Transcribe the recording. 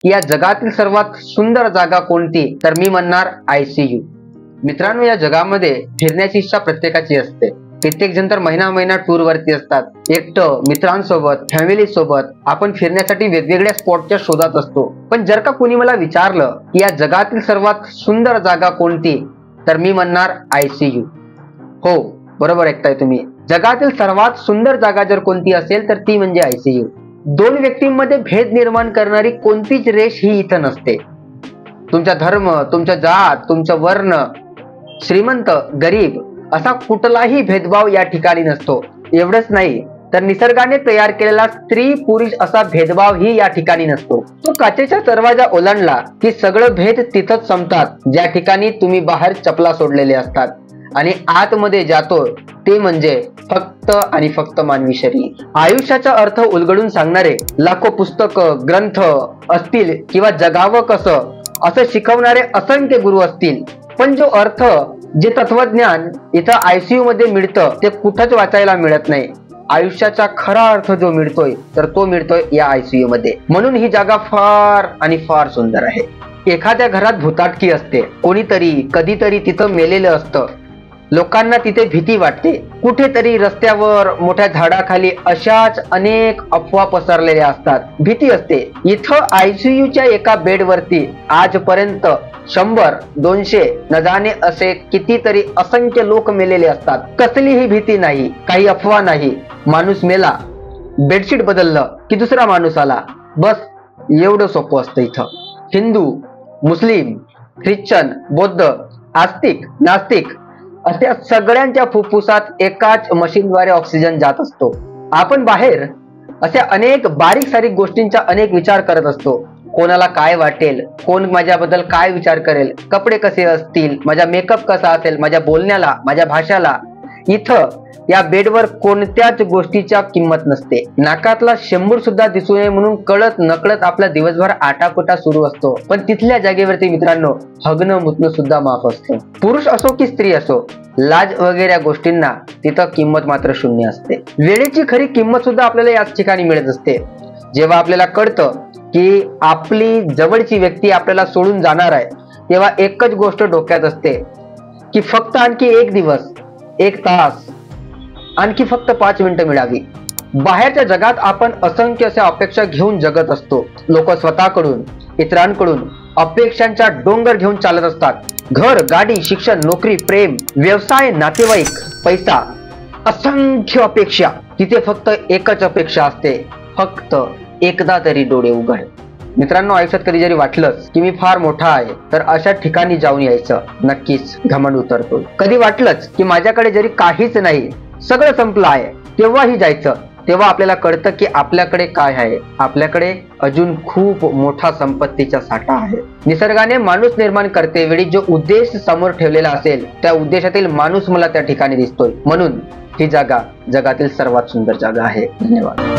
की या जगातील सर्वात सुंदर जागा कोणती, तर मी म्हणणार ICU. मित्रांनो, या जगामध्ये फिरण्याची इच्छा प्रत्येकाची असते. कित्येक जण तर महिना टूर वरती असतात. एकटं, मित्रांसोबत, फॅमिली सोबत आपण फिरण्यासाठी वेगवेगळ्या स्पॉटच्या शोधात असतो. पण जर का कोणी मला विचारलं की या जगातील सर्वात सुंदर जागा कोणती, तर मी म्हणणार ICU. हो, बरोबर ऐकताय तुम्ही. जगातील सर्वात सुंदर जागा जर कोणती असेल तर ती म्हणजे ICU. दोन व्यक्तींमध्ये भेद निर्माण करणारी कोणतीच रेष ही इथं नसते. तुमचा धर्म, तुमचा जात, तुमचा वर्ण, श्रीमंत, गरीब असा कुठलाही भेदभाव या ठिकाणी नसतो. एवढंच नाही तर निसर्गाने तयार केलेला स्त्री पुरुष असा भेदभाव ही या ठिकाणी नसतो. तो काचेचा दरवाजा ओलांडला की सगळं भेद तिथंच संपतात, ज्या ठिकाणी तुम्ही बाहेर चपला सोडलेले असतात आणि आतमध्ये जातो ते म्हणजे फक्त आणि फक्त मानवी शरीर. आयुष्याचा अर्थ उलगडून सांगणारे लाखो पुस्तकं, ग्रंथ असतील किंवा जगावं कसं असं शिकवणारे असंख्य गुरु असतील, पण जो अर्थ, जे तत्वज्ञान इथं ICU मध्ये मिळतं ते कुठंच वाचायला मिळत नाही. आयुष्याचा खरा अर्थ जो मिळतोय तर तो मिळतोय या ICU मध्ये. म्हणून ही जागा फार आणि फार सुंदर आहे. एखाद्या घरात भुताटकी असते, कोणीतरी कधीतरी तिथं मेलेलं असतं. लोकांना तिथे भीती वाटते. कुठेतरी रस्त्यावर, मोठ्या झाडाखाली अशाच अनेक अफवा पसरलेल्या असतात. भीती असते. इथं ICUच्या एका बेडवरती आजपर्यंत 100-200 न जाणे असे कितीतरी असंख्य लोक मेलेले असतात. कसलीही भीती नाही, काही अफवा नाही. माणूस मेला, बेडशीट बदललं की दुसरा माणूस आला, बस एवढं सोपं असतं इथं. हिंदू, मुस्लिम, ख्रिश्चन, बौद्ध, आस्तिक, नास्तिक अशा सगळ्यांच्या फुफ्फुसात एकाच मशीनद्वारे ऑक्सिजन जात असतो. आपण बाहेर अशा अनेक बारीक सारीक गोष्टींचा अनेक विचार करत असतो. कोणाला काय वाटेल, कोण माझ्याबद्दल काय विचार करेल, कपडे कसे असतील, माझा मेकअप कसा असेल, माझ्या बोलण्याला, माझ्या भाषाला. इथं या बेडवर कोणत्याच गोष्टीच्या किंमत नसते. नाकातला शेंबूड सुद्धा दिसू नये म्हणून कळत नकळत आपला दिवसभर आटापटा सुरू असतो. पण तिथल्या जागेवरती मित्रांनो हगणं मुतणं सुद्धा माफ असतं. पुरुष असो की स्त्री असो, लाज वगैरे गोष्टींना तिथं किंमत मात्र शून्य असते. वेळेची खरी किंमत सुद्धा आपल्याला याच ठिकाणी मिळत असते. जेव्हा आपल्याला कळतं की आपली जवळची व्यक्ती आपल्याला सोडून जाणार आहे, तेव्हा एकच गोष्ट डोक्यात असते की फक्त आणखी एक दिवस, एक तास, आणखी फक्त 5 मिनिटं मिळावी. बाहेरच्या जगात आपण असंख्य अशा अपेक्षा घेऊन जगत असतो. लोक स्वतःकडून, इतरांकडून अपेक्षांचा डोंगर घेऊन चालत असतात. घर, गाडी, शिक्षण, नोकरी, प्रेम, व्यवसाय, नातेवाईक, पैसा, असंख्य अपेक्षा. तिथे फक्त एकच अपेक्षा असते, फक्त एकदा तरी डोळे उघड. मित्रांनो, आयुष्यात कधी जरी वाटलंच की मी फार मोठा आहे तर अशा ठिकाणी जाऊन यायचं, नक्कीच घमंड उतरतो. कधी वाटलंच की माझ्याकडे जरी काहीच नाही, सगळं संपलं आहे, तेव्हाही जायचं. तेव्हा आपल्याला कळतं की आपल्याकडे काय आहे. आपल्याकडे अजून खूप मोठा संपत्तीचा साठा आहे. निसर्गाने माणूस निर्माण करते वेळी जो उद्देश समोर ठेवलेला असेल त्या उद्देशातील माणूस मला त्या ठिकाणी दिसतोय. म्हणून ही जागा जगातील सर्वात सुंदर जागा आहे. धन्यवाद.